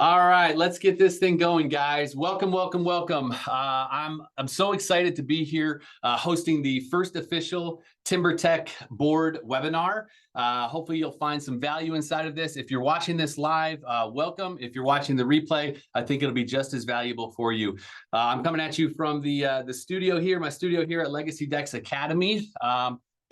All right, let's get this thing going, guys. Welcome, welcome, welcome. I'm so excited to be here hosting the first official Timber Tech Board webinar. Hopefully, you'll find some value inside of this. If you're watching this live, welcome. If you're watching the replay, I think it'll be just as valuable for you. I'm coming at you from the studio here, my studio here at Legacy Decks Academy.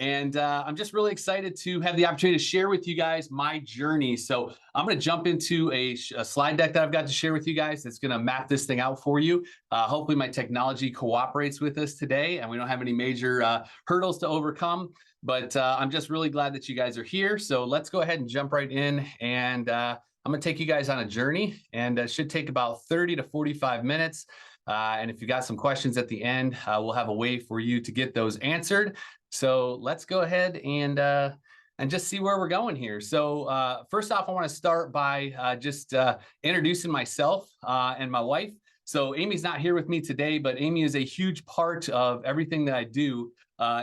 I'm just really excited to have the opportunity to share with you guys my journey. So I'm going to jump into a slide deck that I've got to share with you guys that's going to map this thing out for you. Hopefully my technology cooperates with us today and we don't have any major hurdles to overcome. But I'm just really glad that you guys are here. So let's go ahead and jump right in. And I'm going to take you guys on a journey. And it should take about 30 to 45 minutes. And if you got some questions at the end, we'll have a way for you to get those answered. So let's go ahead and just see where we're going here. So first off, I want to start by just introducing myself and my wife. So Amy's not here with me today, but Amy is a huge part of everything that I do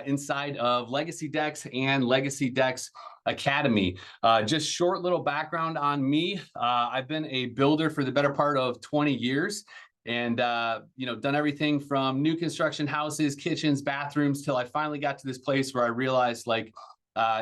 inside of Legacy Decks and Legacy Decks Academy. Just short little background on me. I've been a builder for the better part of 20 years. And, done everything from new construction houses, kitchens, bathrooms, till I finally got to this place where I realized, like,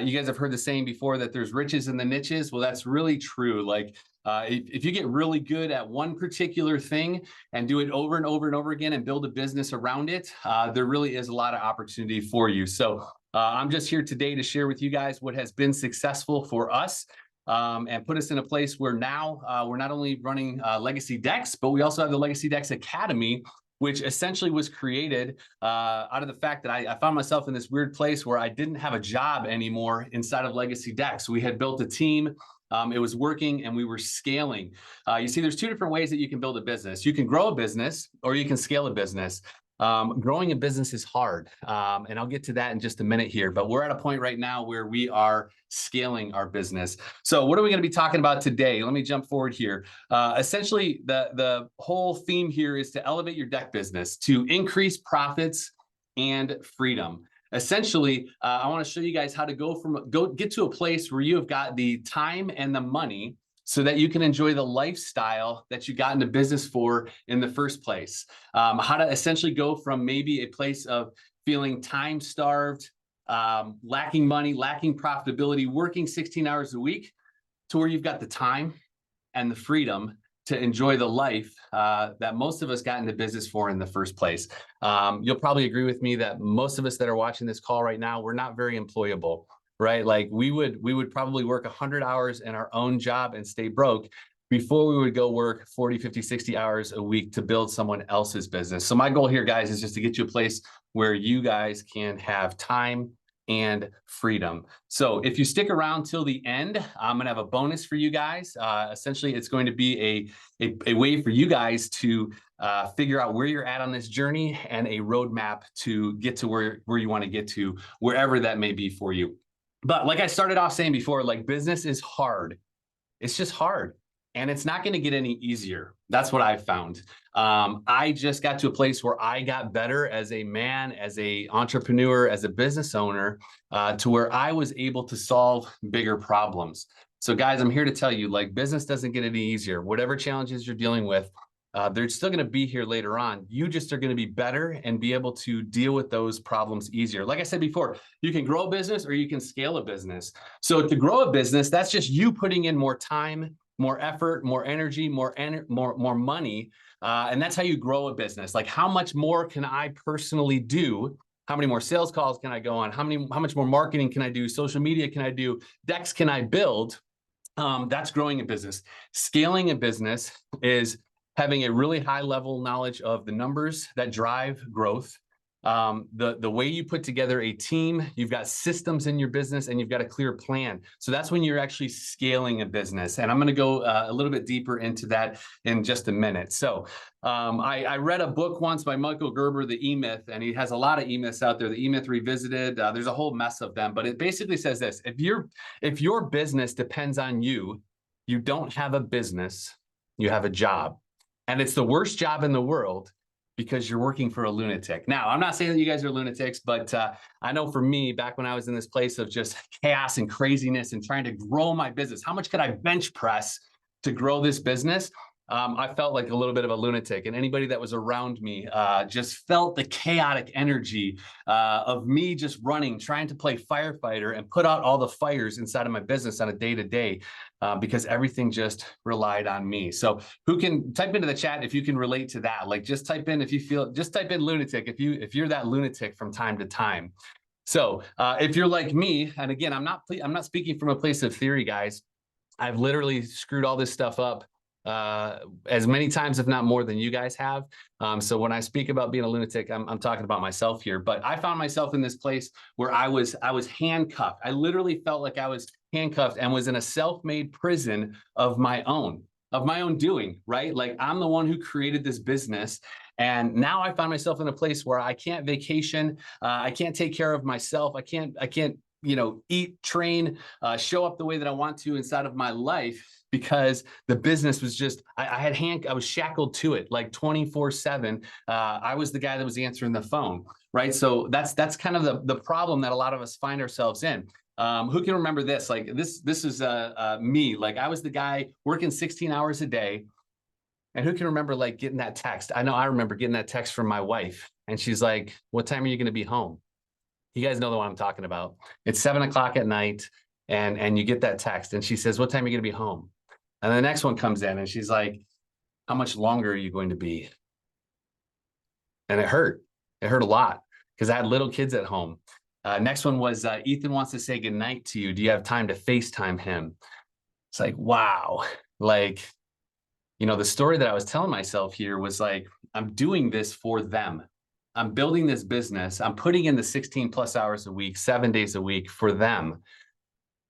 you guys have heard the saying before that there's riches in the niches. Well, that's really true. Like, if you get really good at one particular thing and do it over and over and over again and build a business around it, there really is a lot of opportunity for you. So I'm just here today to share with you guys what has been successful for us. And put us in a place where now we're not only running Legacy Decks, but we also have the Legacy Decks Academy, which essentially was created out of the fact that I found myself in this weird place where I didn't have a job anymore inside of Legacy Decks. We had built a team. It was working and we were scaling. You see, there's two different ways that you can build a business. You can grow a business or you can scale a business. Growing a business is hard, and I'll get to that in just a minute here, but we're at a point right now where we are scaling our business. So what are we going to be talking about today? Let me jump forward here. Essentially, the whole theme here is to elevate your deck business, to increase profits and freedom. Essentially, I want to show you guys how to get to a place where you have got the time and the money so that you can enjoy the lifestyle that you got into business for in the first place. How to essentially go from maybe a place of feeling time-starved, lacking money, lacking profitability, working 16 hours a week, to where you've got the time and the freedom to enjoy the life that most of us got into business for in the first place. You'll probably agree with me that most of us that are watching this call right now, we're not very employable. Right? Like we would probably work 100 hours in our own job and stay broke before we would go work 40, 50, 60 hours a week to build someone else's business. So my goal here, guys, is just to get you a place where you guys can have time and freedom. So if you stick around till the end, I'm going to have a bonus for you guys. Essentially, it's going to be a way for you guys to figure out where you're at on this journey and a roadmap to get to where you want to get to, wherever that may be for you. But like I started off saying before, like, business is hard. It's just hard. And it's not going to get any easier. That's what I've found. I just got to a place where I got better as a man, as an entrepreneur, as a business owner, to where I was able to solve bigger problems. So guys, I'm here to tell you, like, business doesn't get any easier. Whatever challenges you're dealing with, they're still going to be here later on. You just are going to be better and be able to deal with those problems easier. Like I said before, you can grow a business or you can scale a business. So to grow a business, that's just you putting in more time, more effort, more energy, more money. And that's how you grow a business. Like, how much more can I personally do? How many more sales calls can I go on? How much more marketing can I do? Social media can I do? Decks can I build? That's growing a business. Scaling a business is having a really high level knowledge of the numbers that drive growth, the way you put together a team, you've got systems in your business, and you've got a clear plan. So that's when you're actually scaling a business. And I'm going to go a little bit deeper into that in just a minute. So I read a book once by Michael Gerber, The E-Myth, and he has a lot of E-Myths out there, the E-Myth Revisited. There's a whole mess of them, but it basically says this: if your business depends on you, you don't have a business, you have a job. And it's the worst job in the world because you're working for a lunatic. Now, I'm not saying that you guys are lunatics, but I know for me, back when I was in this place of just chaos and craziness and trying to grow my business, how much could I bench press to grow this business? I felt like a little bit of a lunatic, and anybody that was around me just felt the chaotic energy of me just running, trying to play firefighter and put out all the fires inside of my business on a day-to-day because everything just relied on me. So who can type into the chat if you can relate to that? Like just type in if you feel, just type in lunatic if you're that lunatic from time to time. So if you're like me, and again, I'm not speaking from a place of theory, guys. I've literally screwed all this stuff up as many times, if not more than you guys have. So when I speak about being a lunatic, I'm talking about myself here, but I found myself in this place where I was handcuffed. I literally felt like I was handcuffed and was in a self-made prison of my own doing, right? Like I'm the one who created this business. And now I find myself in a place where I can't vacation. I can't take care of myself. I can't, eat, train, show up the way that I want to inside of my life because the business was just, I was shackled to it like 24/7. I was the guy that was answering the phone, right? So that's kind of the problem that a lot of us find ourselves in. Who can remember this? Like this is me. Like I was the guy working 16 hours a day. And who can remember like getting that text? I know I remember getting that text from my wife, and she's like, "What time are you going to be home?" You guys know the one I'm talking about. It's 7 o'clock at night, and you get that text, and she says, "What time are you going to be home?" And the next one comes in, and she's like, "How much longer are you going to be?" And it hurt. It hurt a lot because I had little kids at home. Next one was Ethan wants to say goodnight to you. Do you have time to FaceTime him? It's like, wow. Like, the story that I was telling myself here was like, I'm doing this for them. I'm building this business. I'm putting in the 16 plus hours a week, 7 days a week for them.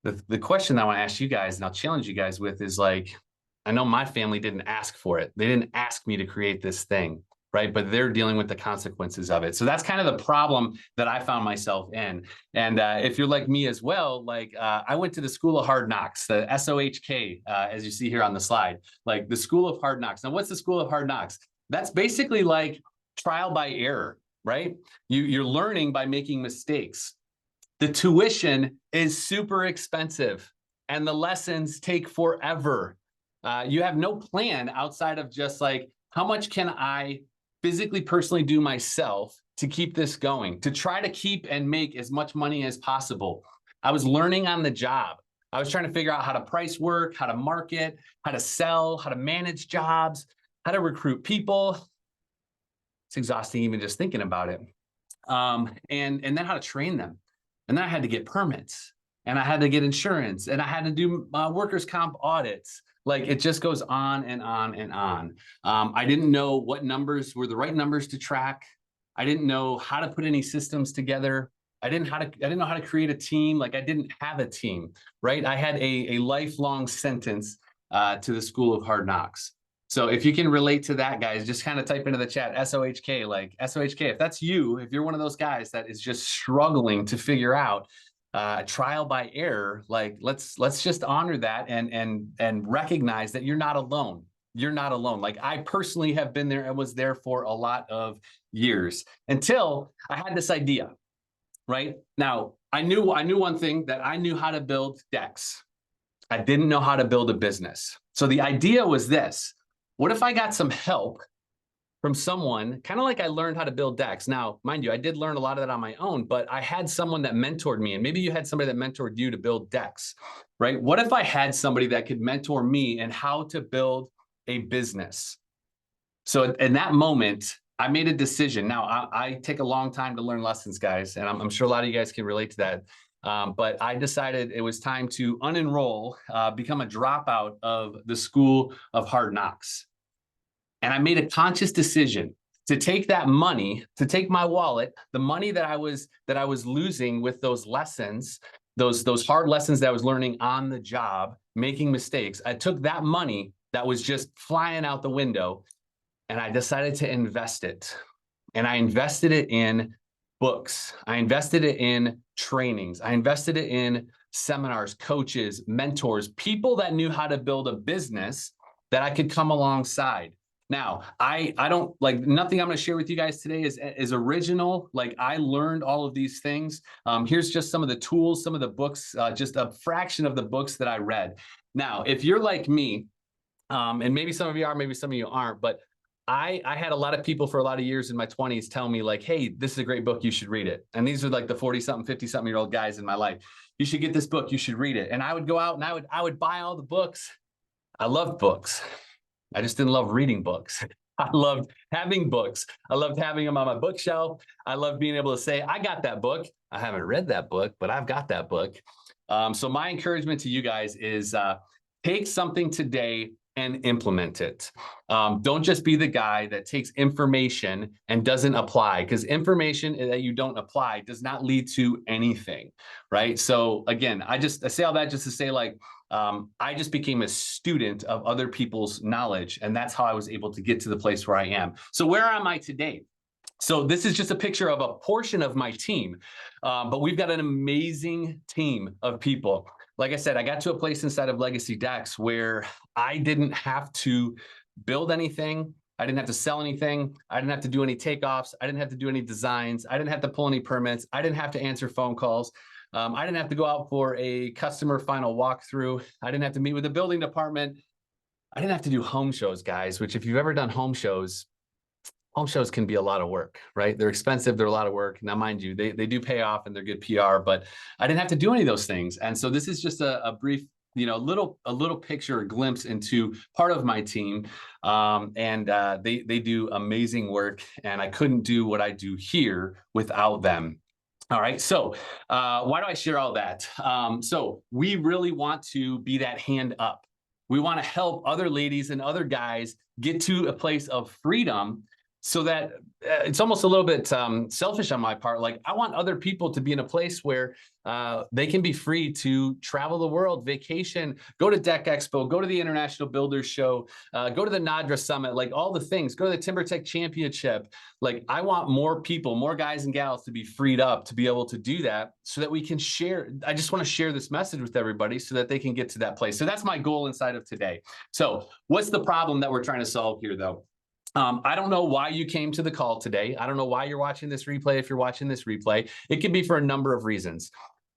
The question that I want to ask you guys, and I'll challenge you guys with, is like, I know my family didn't ask for it. They didn't ask me to create this thing, right? But they're dealing with the consequences of it. So that's kind of the problem that I found myself in. And if you're like me as well, like I went to the School of Hard Knocks, the SOHK, as you see here on the slide, like the School of Hard Knocks. Now, what's the School of Hard Knocks? That's basically like trial by error, right? You're learning by making mistakes. The tuition is super expensive and the lessons take forever. You have no plan outside of just like, how much can I physically, personally do myself to keep this going, to try to keep and make as much money as possible. I was learning on the job. I was trying to figure out how to price work, how to market, how to sell, how to manage jobs, how to recruit people. It's exhausting even just thinking about it. And then how to train them. And then I had to get permits, and I had to get insurance, and I had to do workers' comp audits. Like it just goes on and on and on. I didn't know what numbers were the right numbers to track. I didn't know how to put any systems together. I didn't know how to create a team. Like I didn't have a team, right? I had a lifelong sentence to the School of Hard Knocks. So if you can relate to that, guys, just kind of type into the chat, SOHK, like SOHK. If that's you, if you're one of those guys that is just struggling to figure out trial by error, like let's just honor that and recognize that you're not alone. You're not alone. Like I personally have been there and was there for a lot of years until I had this idea, right? Now, I knew one thing, that I knew how to build decks. I didn't know how to build a business. So the idea was this: what if I got some help from someone, kind of like I learned how to build decks? Now, mind you, I did learn a lot of that on my own, but I had someone that mentored me, and maybe you had somebody that mentored you to build decks, right? What if I had somebody that could mentor me in how to build a business? So in that moment, I made a decision. Now, I take a long time to learn lessons, guys, and I'm sure a lot of you guys can relate to that. But I decided it was time to unenroll, become a dropout of the School of Hard Knocks. And I made a conscious decision to take that money, to take my wallet, the money that I was losing with those lessons, those hard lessons that I was learning on the job, making mistakes. I took that money that was just flying out the window, and I decided to invest it. And I invested it in books. I invested it in trainings. I invested it in seminars, coaches, mentors, people that knew how to build a business that I could come alongside. Now, I don't like, nothing I'm going to share with you guys today is original. Like I learned all of these things. Here's just some of the tools, some of the books, just a fraction of the books that I read. Now, if you're like me, And maybe some of you are, maybe some of you aren't, but I had a lot of people for a lot of years in my 20s tell me like, hey, this is a great book, you should read it. And these are like the 40 something, 50 something year old guys in my life. You should get this book, you should read it. And I would go out and I would buy all the books. I loved books. I just didn't love reading books. I loved having books. I loved having them on my bookshelf. I loved being able to say, I got that book. I haven't read that book, but I've got that book. So my encouragement to you guys is take something today and implement it. Don't just be the guy that takes information and doesn't apply, because information that you don't apply does not lead to anything, right? So again, I say all that just to say like, I just became a student of other people's knowledge, and that's how I was able to get to the place where I am. So where am I today? So this is just a picture of a portion of my team, but we've got an amazing team of people. Like I said, I got to a place inside of Legacy Dex where I didn't have to build anything. I didn't have to sell anything. I didn't have to do any takeoffs. I didn't have to do any designs. I didn't have to pull any permits. I didn't have to answer phone calls. I didn't have to go out for a customer final walkthrough. I didn't have to meet with the building department. I didn't have to do home shows, guys, which if you've ever done home shows can be a lot of work, right? They're expensive. They're a lot of work. Now, mind you, they do pay off and they're good PR, but I didn't have to do any of those things. And so this is just a brief, a little picture, a glimpse into part of my team. They do amazing work, and I couldn't do what I do here without them. All right. So why do I share all that? So we really want to be that hand up. We want to help other ladies and other guys get to a place of freedom, so that it's almost a little bit selfish on my part. Like, I want other people to be in a place where they can be free to travel the world, vacation, go to Deck Expo, go to the International Builders Show, go to the NADRA Summit, like all the things, go to the TimberTech Championship. Like, I want more people, more guys and gals to be freed up to be able to do that, so that we can share. I just want to share this message with everybody so that they can get to that place. So that's my goal inside of today. So what's the problem that we're trying to solve here, though? I don't know why you came to the call today. I don't know why you're watching this replay. If you're watching this replay, it could be for a number of reasons.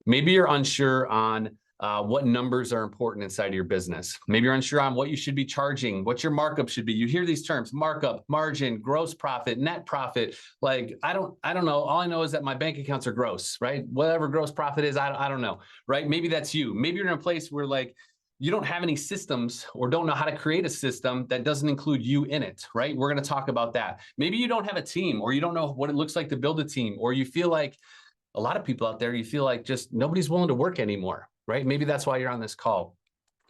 Maybe you're unsure on what numbers are important inside of your business. Maybe you're unsure on what you should be charging, what your markup should be. You hear these terms: markup, margin, gross profit, net profit. Like, I don't know. All I know is that my bank accounts are gross, right? Whatever gross profit is, I don't know, right? Maybe that's you. Maybe you're in a place where like, you don't have any systems or don't know how to create a system that doesn't include you in it, right? We're going to talk about that. Maybe you don't have a team, or you don't know what it looks like to build a team, or you feel like a lot of people out there, you feel like just nobody's willing to work anymore, right? Maybe that's why you're on this call.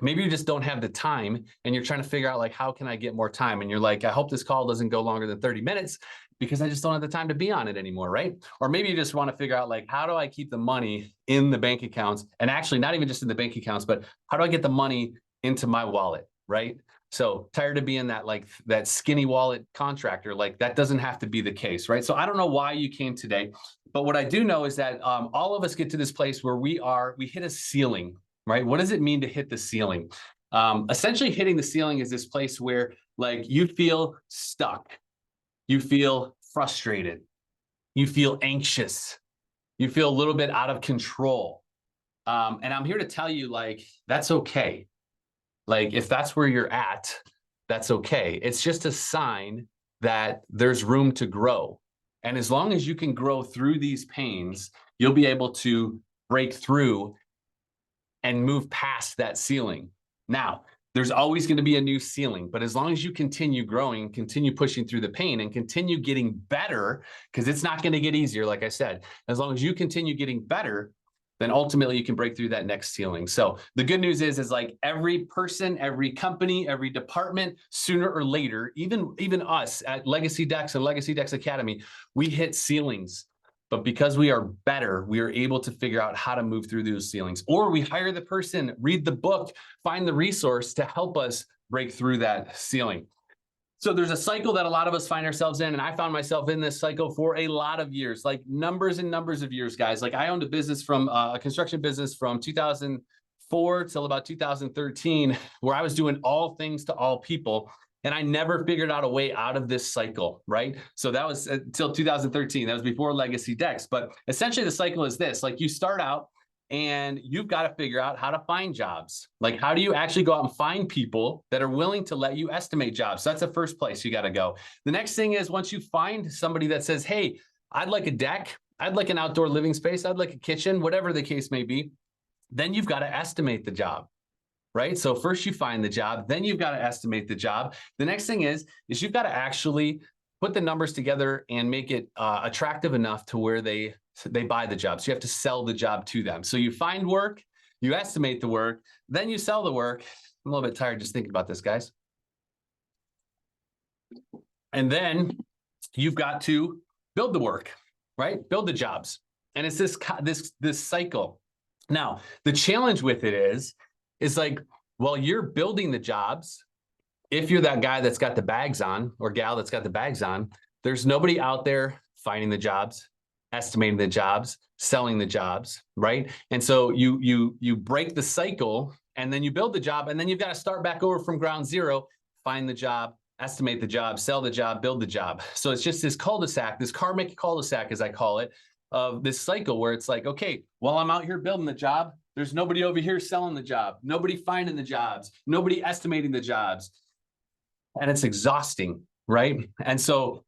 Maybe you just don't have the time and you're trying to figure out like, how can I get more time? And you're like, I hope this call doesn't go longer than 30 minutes because I just don't have the time to be on it anymore, right? Or maybe you just want to figure out like, how do I keep the money in the bank accounts? And actually not even just in the bank accounts, but how do I get the money into my wallet, right? So tired of being that, like, that skinny wallet contractor. Like, that doesn't have to be the case, right? So I don't know why you came today, but what I do know is that all of us get to this place where we hit a ceiling, right? What does it mean to hit the ceiling? Essentially, hitting the ceiling is this place where like you feel stuck, you feel frustrated, you feel anxious, you feel a little bit out of control. And I'm here to tell you, like, that's okay. Like, if that's where you're at, that's okay. It's just a sign that there's room to grow. And as long as you can grow through these pains, you'll be able to break through and move past that ceiling. Now, there's always going to be a new ceiling, but as long as you continue growing, continue pushing through the pain, and continue getting better, because it's not going to get easier, like I said, as long as you continue getting better, then ultimately you can break through that next ceiling. So the good news is like every person, every company, every department, sooner or later, even us at Legacy Dex and Legacy Dex Academy, we hit ceilings. But because we are better, we are able to figure out how to move through those ceilings. Or we hire the person, read the book, find the resource to help us break through that ceiling. So there's a cycle that a lot of us find ourselves in, and I found myself in this cycle for a lot of years, like numbers and numbers of years, guys. Like, I owned a business from a construction business from 2004 till about 2013, where I was doing all things to all people. And I never figured out a way out of this cycle, right? So that was until 2013. That was before Legacy Dex. But essentially the cycle is this: like, you start out And you've got to figure out how to find jobs. Like, how do you actually go out and find people that are willing to let you estimate jobs? So that's the first place you got to go. The next thing is, once you find somebody that says, hey, I'd like a deck, I'd like an outdoor living space, I'd like a kitchen, whatever the case may be, then you've got to estimate the job, right? So first you find the job, then you've got to estimate the job. The next thing is you've got to actually put the numbers together and make it attractive enough to where they buy the job. So you have to sell the job to them. So you find work, you estimate the work, then you sell the work. I'm a little bit tired just thinking about this, guys. And then you've got to build the work, right? Build the jobs. And it's this cycle. Now, the challenge with it is like, while you're building the jobs, if you're that guy that's got the bags on, or gal that's got the bags on, there's nobody out there finding the jobs, estimating the jobs, selling the jobs, right? And so you break the cycle, and then you build the job, and then you've got to start back over from ground zero, find the job, estimate the job, sell the job, build the job. So it's just this cul-de-sac, this karmic cul-de-sac, as I call it, of this cycle where it's like, okay, while I'm out here building the job, there's nobody over here selling the job, nobody finding the jobs, nobody estimating the jobs. And it's exhausting, right? And so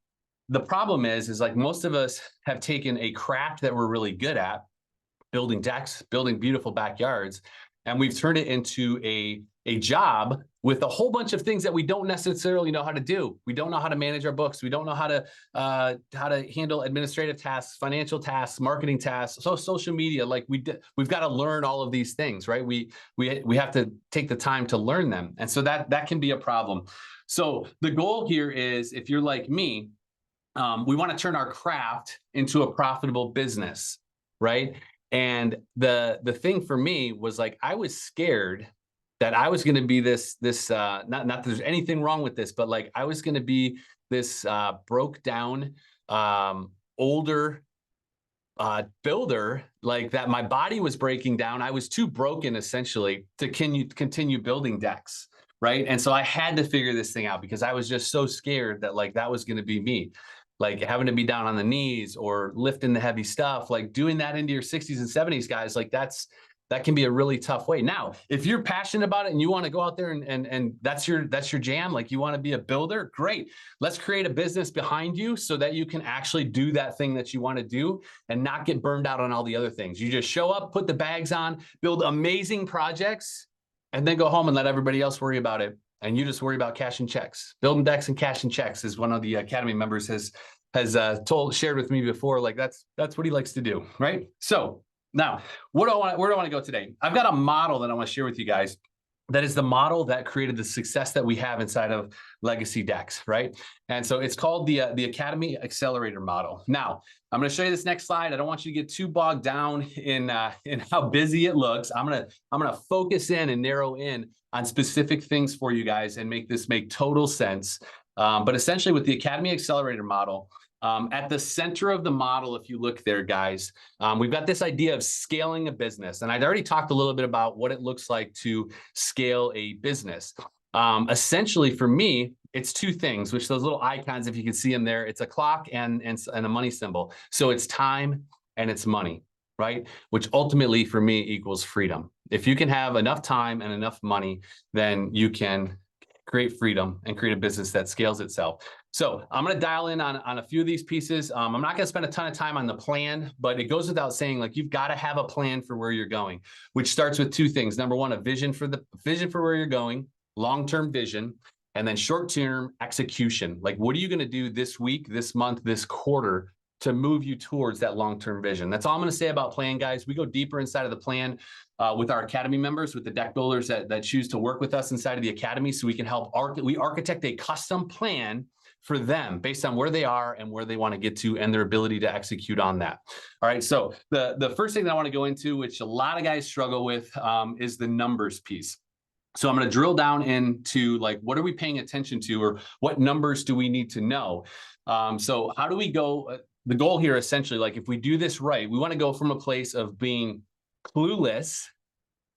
the problem is like, most of us have taken a craft that we're really good at, building decks, building beautiful backyards, and we've turned it into a job with a whole bunch of things that we don't necessarily know how to do. We don't know how to manage our books. We don't know how to handle administrative tasks, financial tasks, marketing tasks, so social media. Like we've got to learn all of these things, right? We have to take the time to learn them, and so that can be a problem. So the goal here is, if you're like me, we want to turn our craft into a profitable business, right? And the thing for me was, like, I was scared that I was going to be this not that there's anything wrong with this, but like I was going to be this broke down older builder, like that my body was breaking down. I was too broken essentially to continue building decks, right? And so I had to figure this thing out, because I was just so scared that like that was going to be me. Like having to be down on the knees or lifting the heavy stuff, like doing that into your 60s and 70s, guys, like that can be a really tough way. Now, if you're passionate about it and you want to go out there and that's your jam, like you want to be a builder, great. Let's create a business behind you so that you can actually do that thing that you want to do and not get burned out on all the other things. You just show up, put the bags on, build amazing projects, and then go home and let everybody else worry about it. And you just worry about cash and checks. Building decks and cash and checks, is one of the Academy members has shared with me before. Like that's what he likes to do, right? So now, where do I want to go today? I've got a model that I want to share with you guys. That is the model that created the success that we have inside of Legacy Decks, right? And so it's called the Academy Accelerator Model. Now, I'm going to show you this next slide. I don't want you to get too bogged down in how busy it looks. I'm gonna focus in and narrow in on specific things for you guys and make this make total sense. But essentially, with the Academy Accelerator Model, at the center of the model, if you look there, guys, we've got this idea of scaling a business. And I'd already talked a little bit about what it looks like to scale a business. Essentially, for me, it's two things, which those little icons, if you can see them there, it's a clock and a money symbol. So it's time and it's money, right? Which ultimately for me equals freedom. If you can have enough time and enough money, then you can create freedom and create a business that scales itself. So I'm going to dial in on a few of these pieces. I'm not going to spend a ton of time on the plan, but it goes without saying, like, you've got to have a plan for where you're going, which starts with two things. Number one, a vision for where you're going, long-term vision, and then short-term execution. Like, what are you going to do this week, this month, this quarter to move you towards that long-term vision? That's all I'm going to say about plan, guys. We go deeper inside of the plan with our Academy members, with the deck builders that choose to work with us inside of the Academy, so we can help we architect a custom plan for them based on where they are and where they want to get to and their ability to execute on that. All right, so the first thing that I want to go into, which a lot of guys struggle with, is the numbers piece. So I'm going to drill down into, like, what are we paying attention to, or what numbers do we need to know? So how do we go? The goal here, essentially, like, if we do this right, we want to go from a place of being clueless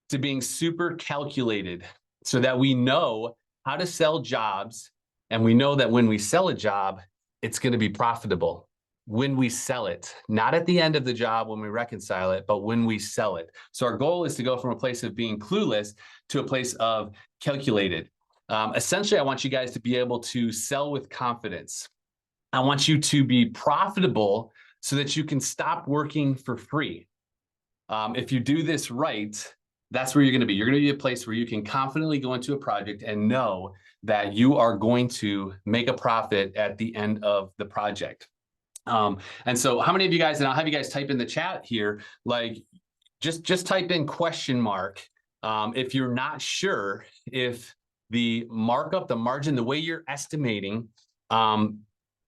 to being super calculated, so that we know how to sell jobs. And we know that when we sell a job, it's going to be profitable. when we sell it, not at the end of the job when we reconcile it, but when we sell it. So our goal is to go from a place of being clueless to a place of calculated. Essentially, I want you guys to be able to sell with confidence. I want you to be profitable so that you can stop working for free. If you do this right, that's where you're going to be. You're going to be a place where you can confidently go into a project and know that you are going to make a profit at the end of the project. And so how many of you guys, and I'll have you guys type in the chat here, like just type in question mark if you're not sure if the markup, the margin, the way you're estimating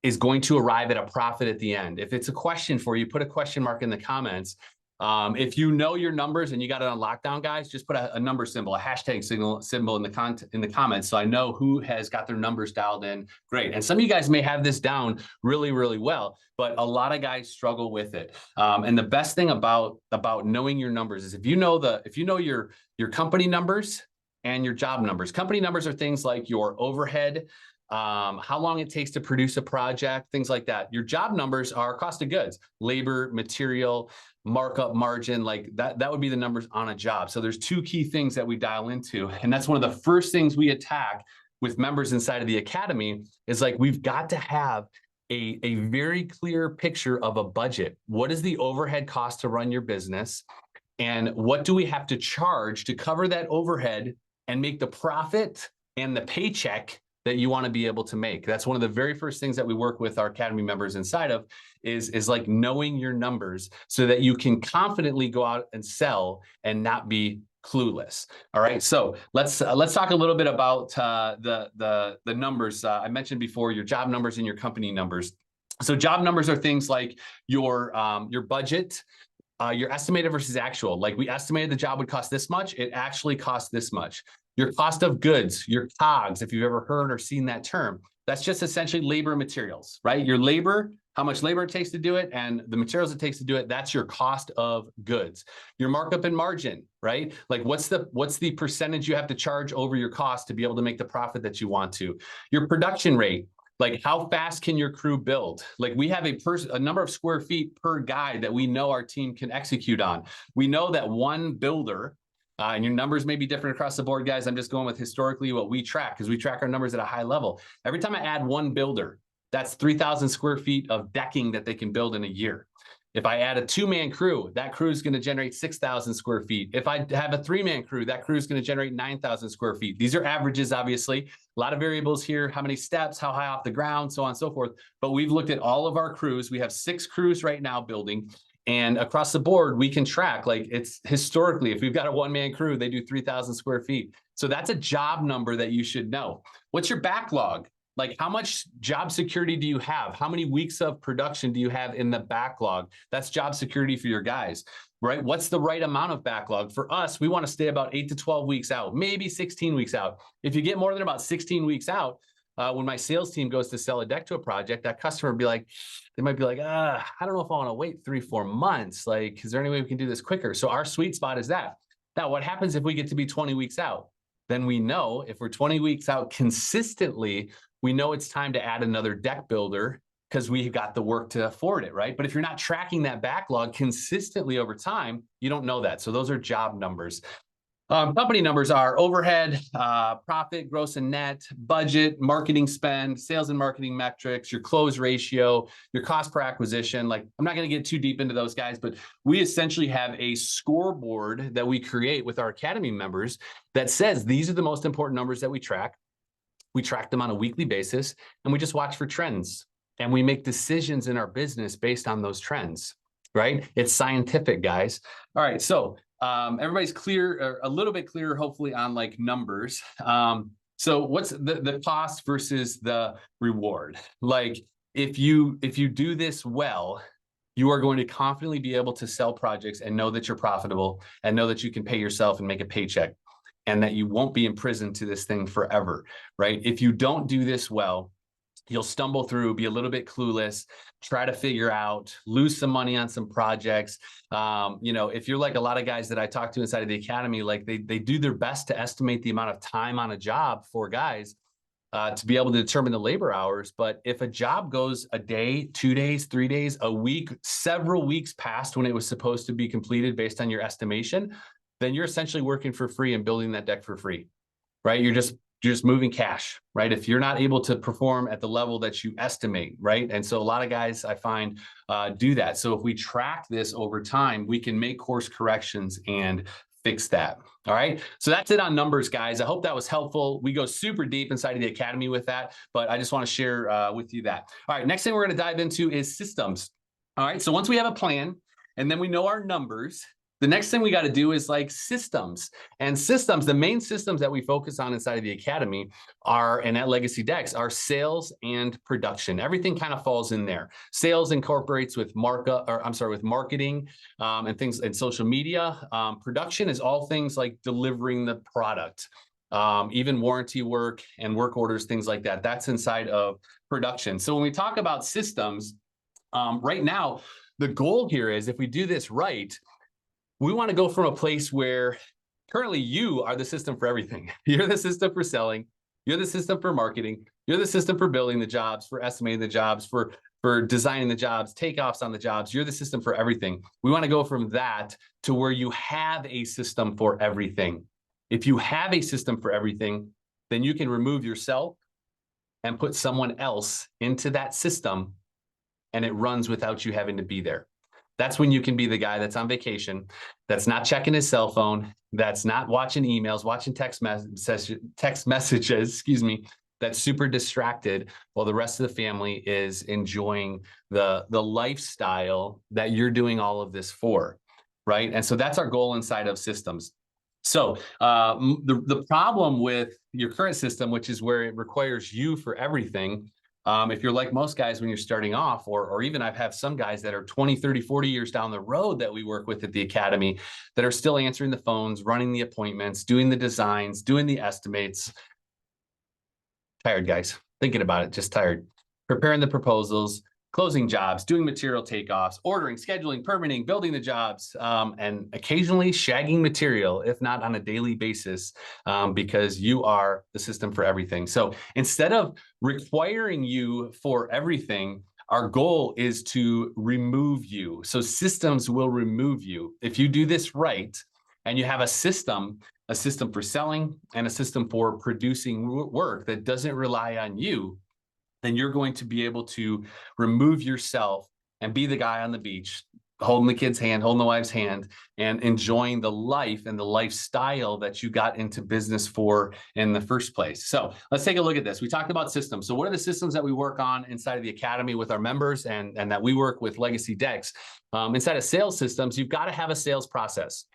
is going to arrive at a profit at the end. If it's a question for you, put a question mark in the comments. If you know your numbers and you got it on lockdown, guys, just put a number symbol, a hashtag symbol in the comments, so I know who has got their numbers dialed in. Great. And some of you guys may have this down really, really well, but a lot of guys struggle with it. And the best thing about knowing your numbers is if you know your company numbers and your job numbers. Company numbers are things like your overhead, how long it takes to produce a project, things like that. Your job numbers are cost of goods, labor, material, markup, margin, like that would be the numbers on a job. So there's two key things that we dial into. And that's one of the first things we attack with members inside of the academy is like, we've got to have a very clear picture of a budget. What is the overhead cost to run your business? And what do we have to charge to cover that overhead and make the profit and the paycheck that you want to be able to make? That's one of the very first things that we work with our academy members inside of is like knowing your numbers so that you can confidently go out and sell and not be clueless. All right, so let's talk a little bit about the numbers. I mentioned before your job numbers and your company numbers. So job numbers are things like your budget, your estimated versus actual. Like we estimated the job would cost this much, it actually cost this much. Your cost of goods, your COGS, if you've ever heard or seen that term, that's just essentially labor and materials, right? Your labor, how much labor it takes to do it, and the materials it takes to do it, that's your cost of goods. Your markup and margin, right? Like what's the percentage you have to charge over your cost to be able to make the profit that you want to? Your production rate, like how fast can your crew build? Like we have a number of square feet per guide that we know our team can execute on. We know that one builder, and your numbers may be different across the board, guys. I'm just going with historically what we track because we track our numbers at a high level. Every time I add one builder, that's 3,000 square feet of decking that they can build in a year. If I add a 2-man crew, that crew is going to generate 6,000 square feet. If I have a 3-man crew, that crew is going to generate 9,000 square feet. These are averages, obviously. A lot of variables here, how many steps, how high off the ground, so on and so forth. But we've looked at all of our crews. We have 6 crews right now building. And across the board, we can track, like it's historically, if we've got a 1-man crew, they do 3,000 square feet. So that's a job number that you should know. What's your backlog? Like how much job security do you have? How many weeks of production do you have in the backlog? That's job security for your guys, right? What's the right amount of backlog? For us, we want to stay about 8 to 12 weeks out, maybe 16 weeks out. If you get more than about 16 weeks out, when my sales team goes to sell a deck to a project, that customer would be like, they might be like, I don't know if I want to wait 3-4 months. Like, is there any way we can do this quicker? So our sweet spot is that. Now, what happens if we get to be 20 weeks out? Then we know if we're 20 weeks out consistently, we know it's time to add another deck builder because we got the work to afford it, right? But if you're not tracking that backlog consistently over time, you don't know that. So those are job numbers. Company numbers are overhead, profit, gross and net, budget, marketing spend, sales and marketing metrics, your close ratio, your cost per acquisition. Like, I'm not going to get too deep into those guys, but we essentially have a scoreboard that we create with our academy members that says these are the most important numbers that we track. We track them on a weekly basis, and we just watch for trends. And we make decisions in our business based on those trends, right? It's scientific, guys. All right, so everybody's clear, or a little bit clearer, hopefully, on like numbers. So what's the cost versus the reward? Like if you do this well, you are going to confidently be able to sell projects and know that you're profitable and know that you can pay yourself and make a paycheck and that you won't be imprisoned to this thing forever, right? If you don't do this well, you'll stumble through, be a little bit clueless, try to figure out, lose some money on some projects. If you're like a lot of guys that I talk to inside of the academy, like they do their best to estimate the amount of time on a job for guys. to be able to determine the labor hours. But if a job goes a day, 2 days, 3 days, a week, several weeks past when it was supposed to be completed based on your estimation, then you're essentially working for free and building that deck for free, right? You're just moving cash, right? If you're not able to perform at the level that you estimate, right? And so a lot of guys I find do that. So if we track this over time, we can make course corrections and fix that. All right. So that's it on numbers, guys. I hope that was helpful. We go super deep inside of the academy with that, but I just want to share with you that. All right. Next thing we're going to dive into is systems. All right. So once we have a plan and then we know our numbers, the next thing we got to do is like systems. And systems, the main systems that we focus on inside of the academy are, and at Legacy Decks, are sales and production. Everything kind of falls in there. Sales incorporates with marketing and things and social media. Production is all things like delivering the product, even warranty work and work orders, things like that. That's inside of production. So when we talk about systems, right now, the goal here is if we do this right, we want to go from a place where currently you are the system for everything. You're the system for selling. You're the system for marketing. You're the system for building the jobs, for estimating the jobs, for designing the jobs, takeoffs on the jobs. You're the system for everything. We want to go from that to where you have a system for everything. If you have a system for everything, then you can remove yourself and put someone else into that system, and it runs without you having to be there. That's when you can be the guy that's on vacation, that's not checking his cell phone, that's not watching emails, watching text messages, that's super distracted while the rest of the family is enjoying the lifestyle that you're doing all of this for, right? And so that's our goal inside of systems. So the problem with your current system, which is where it requires you for everything, if you're like most guys when you're starting off, or even I've had some guys that are 20, 30, 40 years down the road that we work with at the academy that are still answering the phones, running the appointments, doing the designs, doing the estimates. Tired, guys, thinking about it, just tired. Preparing the proposals, closing jobs, doing material takeoffs, ordering, scheduling, permitting, building the jobs, and occasionally shagging material, if not on a daily basis, because you are the system for everything. So instead of requiring you for everything, our goal is to remove you. So systems will remove you. If you do this right, and you have a system for selling and a system for producing work that doesn't rely on you, then you're going to be able to remove yourself and be the guy on the beach, holding the kid's hand, holding the wife's hand, and enjoying the life and the lifestyle that you got into business for in the first place. So let's take a look at this. We talked about systems. So what are the systems that we work on inside of the academy with our members and that we work with Legacy Decks? Inside of sales systems, you've got to have a sales process.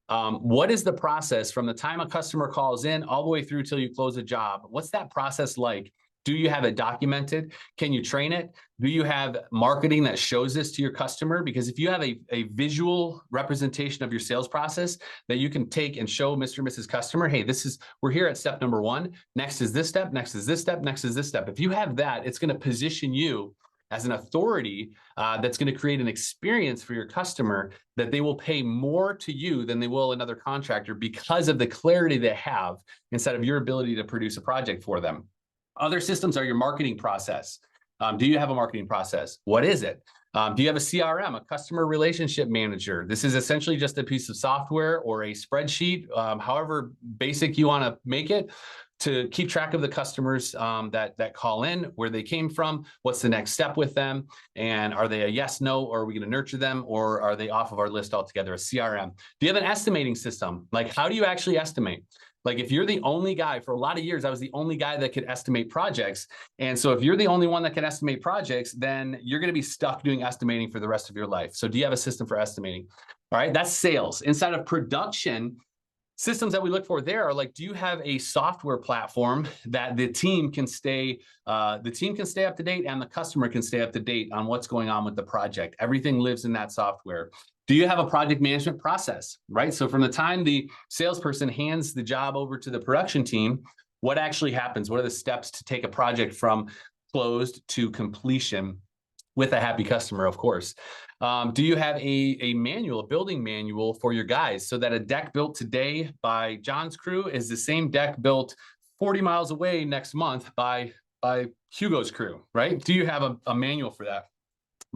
What is the process from the time a customer calls in all the way through till you close a job? What's that process like? Do you have it documented? Can you train it? Do you have marketing that shows this to your customer? Because if you have a visual representation of your sales process that you can take and show Mr. and Mrs. Customer, hey, we're here at step number 1. Next is this step, next is this step, next is this step. If you have that, it's going to position you as an authority that's going to create an experience for your customer that they will pay more to you than they will another contractor because of the clarity they have instead of your ability to produce a project for them. Other systems are your marketing process. Do you have a marketing process? What is it? Do you have a CRM, a customer relationship manager? This is essentially just a piece of software or a spreadsheet, however basic you want to make it, to keep track of the customers that call in, where they came from, what's the next step with them, and are they a yes, no, or are we going to nurture them, or are they off of our list altogether, a CRM? Do you have an estimating system? Like, how do you actually estimate? Like, if you're the only guy, for a lot of years, I was the only guy that could estimate projects. And so if you're the only one that can estimate projects, then you're going to be stuck doing estimating for the rest of your life. So do you have a system for estimating? All right, that's sales. Inside of production, systems that we look for there are like, do you have a software platform that the team can stay up to date and the customer can stay up to date on what's going on with the project? Everything lives in that software. Do you have a project management process, right? So from the time the salesperson hands the job over to the production team, what actually happens? What are the steps to take a project from closed to completion with a happy customer, of course? Do you have a manual, a building manual for your guys, so that a deck built today by John's crew is the same deck built 40 miles away next month by Hugo's crew, right? Do you have a manual for that?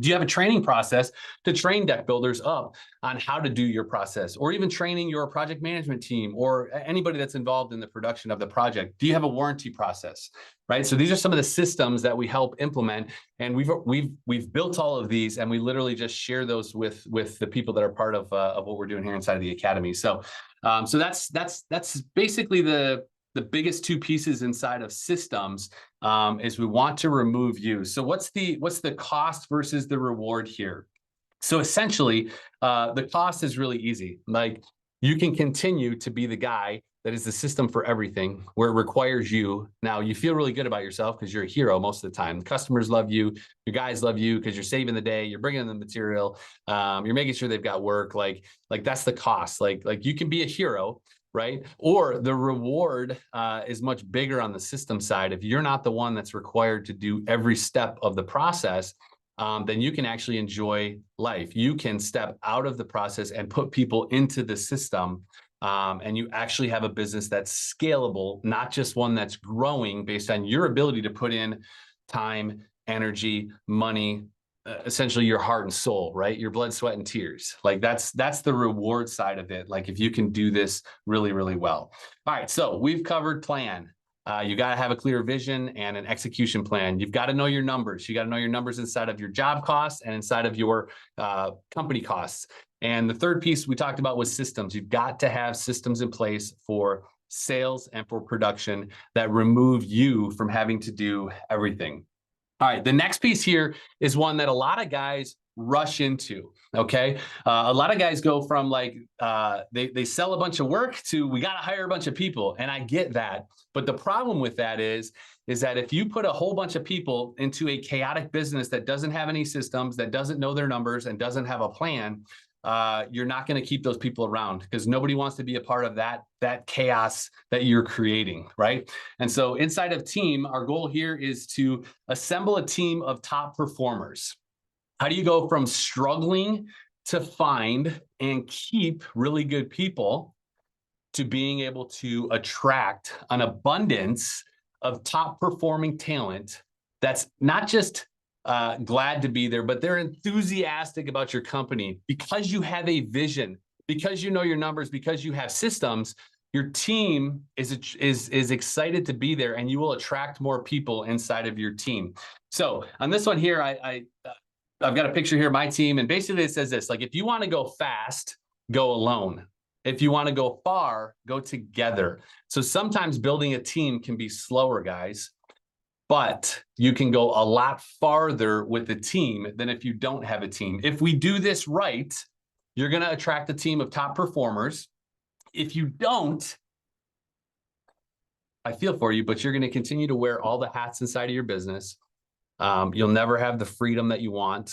Do you have a training process to train deck builders up on how to do your process, or even training your project management team or anybody that's involved in the production of the project? Do you have a warranty process, right? So these are some of the systems that we help implement, and we've built all of these, and we literally just share those with the people that are part of what we're doing here inside of the academy. So that's basically the biggest two pieces inside of systems. Is we want to remove you. So what's the cost versus the reward here? So essentially, the cost is really easy. Like, you can continue to be the guy that is the system for everything, where it requires you. Now, you feel really good about yourself because you're a hero most of the time. The customers love you. Your guys love you because you're saving the day. You're bringing in the material. You're making sure they've got work. Like that's the cost. Like you can be a hero, right? Or the reward is much bigger on the system side. If you're not the one that's required to do every step of the process, then you can actually enjoy life. You can step out of the process and put people into the system. And you actually have a business that's scalable, not just one that's growing based on your ability to put in time, energy, money, essentially your heart and soul, right? Your blood, sweat, and tears. Like that's the reward side of it. Like if you can do this really, really well. All right, so we've covered plan. You got to have a clear vision and an execution plan. You've got to know your numbers. You got to know your numbers inside of your job costs and inside of your company costs. And the third piece we talked about was systems. You've got to have systems in place for sales and for production that remove you from having to do everything. All right, the next piece here is one that a lot of guys rush into, okay? A lot of guys go from like, they sell a bunch of work to we got to hire a bunch of people, and I get that. But the problem with that is that if you put a whole bunch of people into a chaotic business that doesn't have any systems, that doesn't know their numbers, and doesn't have a plan, you're not going to keep those people around, because nobody wants to be a part of that chaos that you're creating, right? And so inside of team, our goal here is to assemble a team of top performers. How do you go from struggling to find and keep really good people to being able to attract an abundance of top performing talent that's not just glad to be there, but they're enthusiastic about your company because you have a vision, because you know your numbers, because you have systems? Your team is excited to be there, and you will attract more people inside of your team. So on this one here, I've got a picture here of my team, and basically it says this: like, if you want to go fast, go alone. If you want to go far, go together. So sometimes building a team can be slower, guys, but you can go a lot farther with a team than if you don't have a team. If we do this right, you're going to attract a team of top performers. If you don't, I feel for you, but you're going to continue to wear all the hats inside of your business. You'll never have the freedom that you want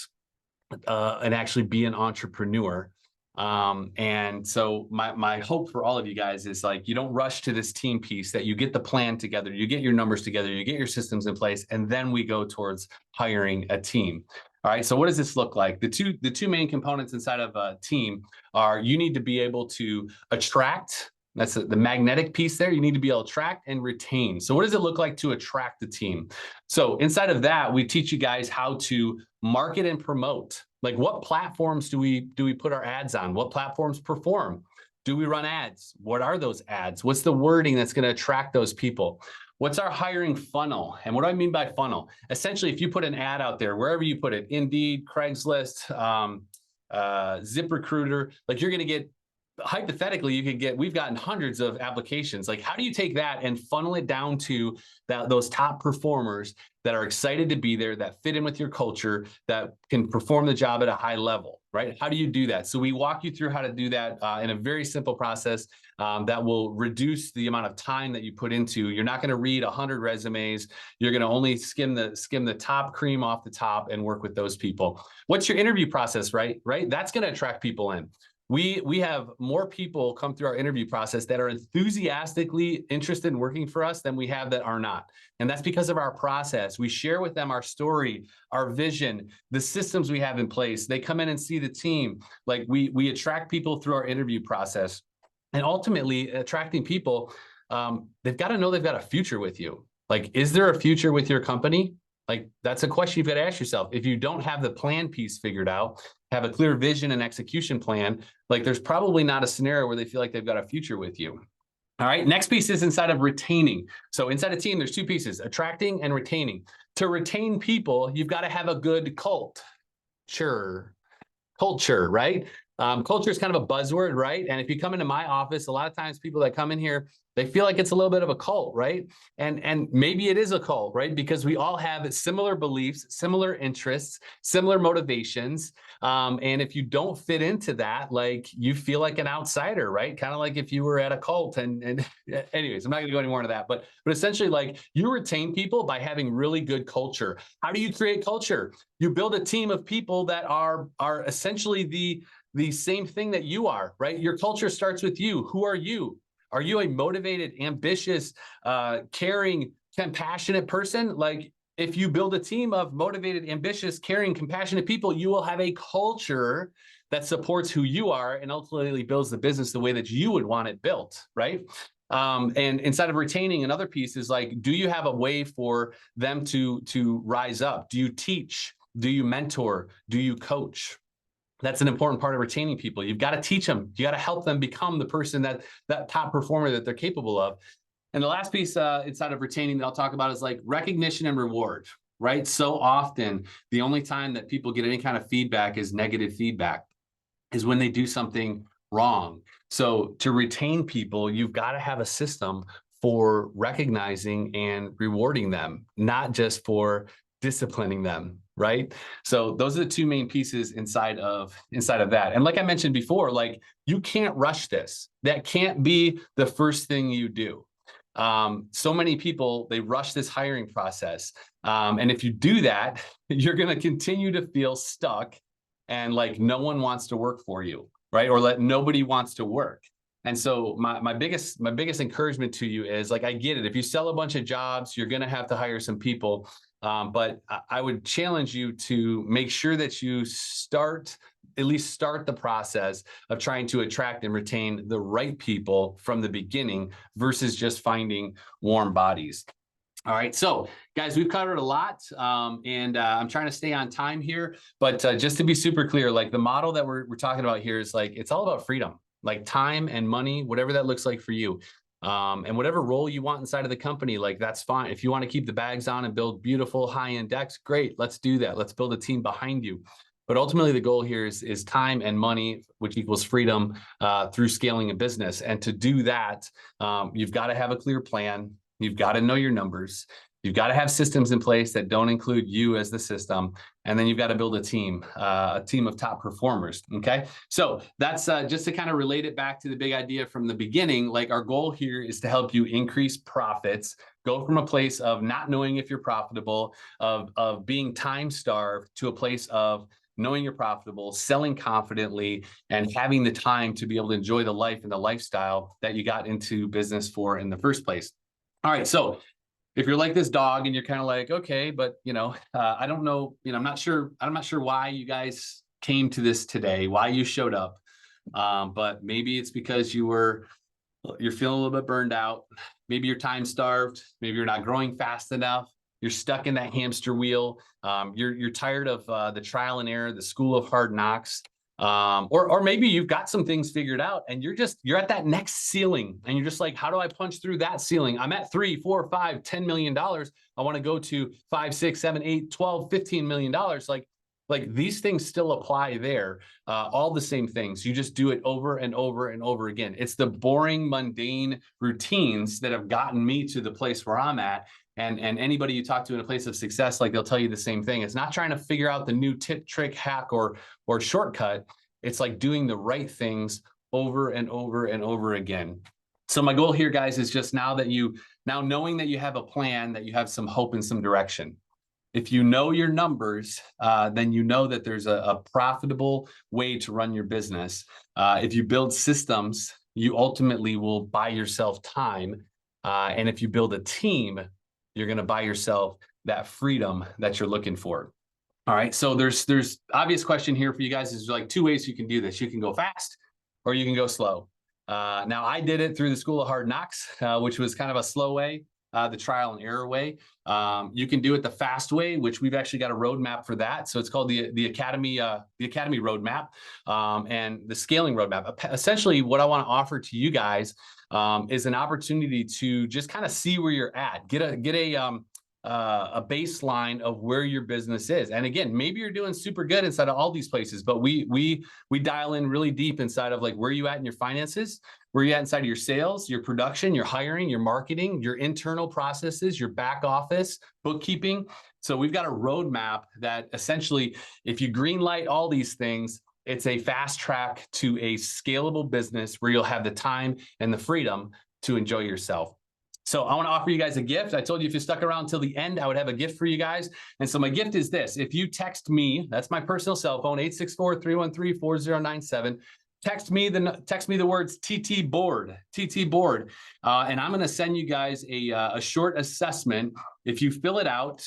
and actually be an entrepreneur. And so my hope for all of you guys is, like, you don't rush to this team piece, that you get the plan together, you get your numbers together, you get your systems in place, and then we go towards hiring a team. All right, so what does this look like? The two main components inside of a team are, you need to be able to attract. That's the magnetic piece there. You need to be able to attract and retain. So what does it look like to attract the team? So inside of that, we teach you guys how to market and promote. Like, what platforms do we put our ads on? What platforms perform? Do we run ads? What are those ads? What's the wording that's going to attract those people? What's our hiring funnel? And what do I mean by funnel? Essentially, if you put an ad out there, wherever you put it, Indeed, Craigslist, ZipRecruiter, like, you're going to get, hypothetically, we've gotten hundreds of applications. Like, how do you take that and funnel it down to those top performers that are excited to be there, that fit in with your culture, that can perform the job at a high level, right? How do you do that? So we walk you through how to do that in a very simple process that will reduce the amount of time that you put into. You're not going to read 100 resumes. You're going to only skim the top cream off the top and work with those people. What's your interview process, right? That's going to attract people in. We have more people come through our interview process that are enthusiastically interested in working for us than we have that are not. And that's because of our process. We share with them our story, our vision, the systems we have in place. They come in and see the team. Like, we attract people through our interview process. And ultimately, attracting people they've got to know they've got a future with you. Like, is there a future with your company? Like, that's a question you've got to ask yourself. If you don't have the plan piece figured out, have a clear vision and execution plan, like there's probably not a scenario where they feel like they've got a future with you. All right, next piece is inside of retaining. So inside a team, there's two pieces, attracting and retaining. To retain people, you've got to have a good culture, right? Culture is kind of a buzzword, right? And if you come into my office, a lot of times people that come in here, they feel like it's a little bit of a cult, right? And maybe it is a cult, right? Because we all have similar beliefs, similar interests, similar motivations. And if you don't fit into that, like you feel like an outsider, right? Kind of like if you were at a cult. And anyways, I'm not going to go any more into that, but essentially, like, you retain people by having really good culture. How do you create culture? You build a team of people that are essentially the same thing that you are, right? Your culture starts with you. Who are you? Are you a motivated, ambitious, caring, compassionate person? Like, if you build a team of motivated, ambitious, caring, compassionate people, you will have a culture that supports who you are and ultimately builds the business the way that you would want it built, right? And inside of retaining, another piece is like, do you have a way for them to rise up? Do you teach? Do you mentor? Do you coach? That's an important part of retaining people. You've got to teach them. You got to help them become the person that top performer that they're capable of. And the last piece inside of retaining that I'll talk about is like recognition and reward, right? So often, the only time that people get any kind of feedback is negative feedback, is when they do something wrong. So to retain people, you've got to have a system for recognizing and rewarding them, not just for disciplining them, right? So those are the two main pieces inside of that. And like I mentioned before, like, you can't rush this. That can't be the first thing you do. So many people, they rush this hiring process. And if you do that, you're going to continue to feel stuck and like no one wants to work for you, right? Or that nobody wants to work. And so my biggest encouragement to you is, like, I get it. If you sell a bunch of jobs, you're going to have to hire some people. But I would challenge you to make sure that you at least start the process of trying to attract and retain the right people from the beginning versus just finding warm bodies. All right, so guys, we've covered a lot, and I'm trying to stay on time here, but just to be super clear, like, the model that we're talking about here is like, it's all about freedom, like time and money, whatever that looks like for you. And whatever role you want inside of the company, like, that's fine. If you want to keep the bags on and build beautiful high-end decks, great, let's do that. Let's build a team behind you. But ultimately, the goal here is time and money, which equals freedom through scaling a business. And to do that, you've got to have a clear plan. You've got to know your numbers. You've got to have systems in place that don't include you as the system. And then you've got to build a team of top performers. Okay. So that's just to kind of relate it back to the big idea from the beginning. Like, our goal here is to help you increase profits, go from a place of not knowing if you're profitable, of being time starved, to a place of knowing you're profitable, selling confidently, and having the time to be able to enjoy the life and the lifestyle that you got into business for in the first place. All right. So if you're like this dog and you're kind of like, okay, but I don't know, I'm not sure why you guys came to this today, why you showed up. But maybe it's because you're feeling a little bit burned out. Maybe you're time starved. Maybe you're not growing fast enough. You're stuck in that hamster wheel. You're tired of the trial and error, the school of hard knocks. Or maybe you've got some things figured out and you're at that next ceiling and you're just like, how do I punch through that ceiling? I'm at 3, 4, 5, $10 million. I want to go to 5, 6, 7, 8, 12, $15 million. Like these things still apply there. All the same things. You just do it over and over and over again. It's the boring, mundane routines that have gotten me to the place where I'm at. And anybody you talk to in a place of success, like, they'll tell you the same thing. It's not trying to figure out the new tip, trick, hack, or shortcut. It's like doing the right things over and over and over again. So my goal here, guys, is just now knowing that you have a plan, that you have some hope and some direction. If you know your numbers, then you know that there's a profitable way to run your business. If you build systems, you ultimately will buy yourself time. And if you build a team, you're going to buy yourself that freedom that you're looking for. All right. So there's obvious question here for you guys is like 2 ways you can do this. You can go fast or you can go slow. Now I did it through the School of Hard Knocks, which was kind of a slow way, the trial and error way. You can do it the fast way, which we've actually got a roadmap for that. So it's called the Academy roadmap, and the scaling roadmap. Essentially, what I want to offer to you guys is an opportunity to just kind of see where you're at, get a baseline of where your business is. And again, maybe you're doing super good inside of all these places, but we dial in really deep inside of like where you at in your finances, where you at inside of your sales, your production, your hiring, your marketing, your internal processes, your back office, bookkeeping. So we've got a roadmap that essentially, if you green light all these things, it's a fast track to a scalable business where you'll have the time and the freedom to enjoy yourself. So I want to offer you guys a gift. I told you if you stuck around till the end, I would have a gift for you guys. And so my gift is this. If you text me, that's my personal cell phone, 864-313-4097. Text me the words TT board, and I'm going to send you guys a short assessment. If you fill it out,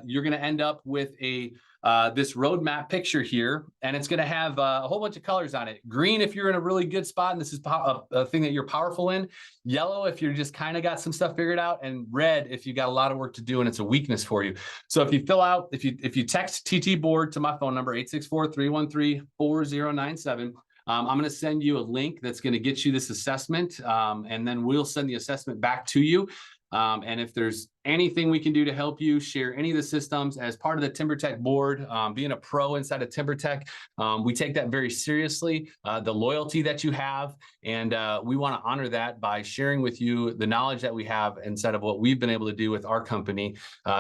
you're going to end up with this roadmap picture here, and it's going to have a whole bunch of colors on it. Green if you're in a really good spot and this is a thing that you're powerful in. Yellow if you're just kind of got some stuff figured out, and red if you got a lot of work to do and it's a weakness for you. So if you fill out, if you text TT board to my phone number 864-313-4097. I'm going to send you a link that's going to get you this assessment, and then we'll send the assessment back to you. And if there's anything we can do to help you share any of the systems as part of the TimberTech board, being a pro inside of TimberTech, we take that very seriously, the loyalty that you have. And we want to honor that by sharing with you the knowledge that we have inside of what we've been able to do with our company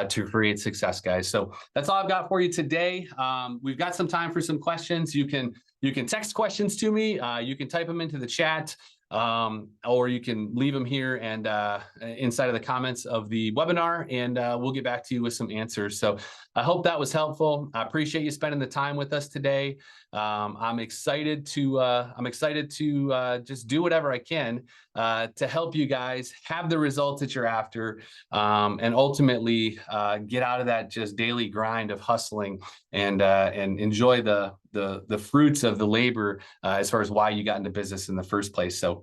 to create success, guys. So that's all I've got for you today. We've got some time for some questions. You can text questions to me. You can type them into the chat. Or you can leave them here and inside of the comments of the webinar, and we'll get back to you with some answers. So I hope that was helpful. I appreciate you spending the time with us today. I'm excited to just do whatever I can to help you guys have the results that you're after, and ultimately get out of that just daily grind of hustling and enjoy the fruits of the labor as far as why you got into business in the first place. So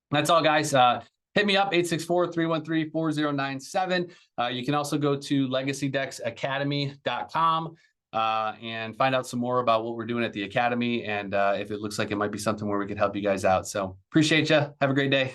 that's all, guys. Hit me up, 864-313-4097. You can also go to LegacyDecksAcademy.com and find out some more about what we're doing at the Academy, and if it looks like it might be something where we could help you guys out. So appreciate you. Have a great day.